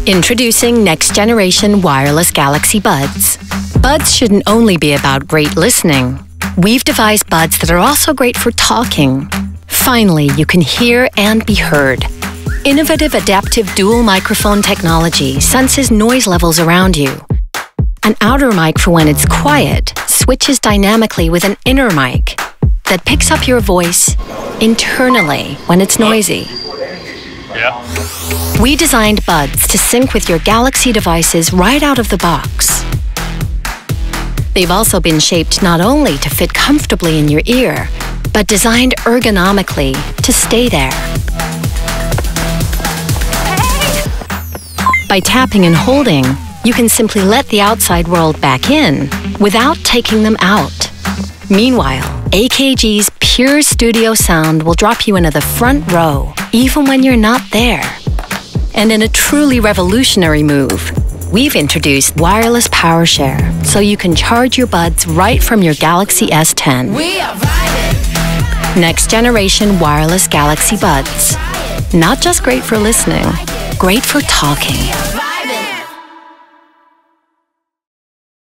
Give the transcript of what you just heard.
Introducing next-generation wireless Galaxy Buds. Buds shouldn't only be about great listening. We've devised buds that are also great for talking. Finally, you can hear and be heard. Innovative adaptive dual-microphone technology senses noise levels around you. An outer mic for when it's quiet switches dynamically with an inner mic that picks up your voice internally when it's noisy. Yeah. We designed buds to sync with your Galaxy devices right out of the box. They've also been shaped not only to fit comfortably in your ear, but designed ergonomically to stay there. By tapping and holding, you can simply let the outside world back in without taking them out. Meanwhile, AKG's pure studio sound will drop you into the front row, even when you're not there. And in a truly revolutionary move, we've introduced wireless power share, so you can charge your buds right from your Galaxy S10. We are riding. Next generation wireless Galaxy Buds. Not just great for listening, great for talking.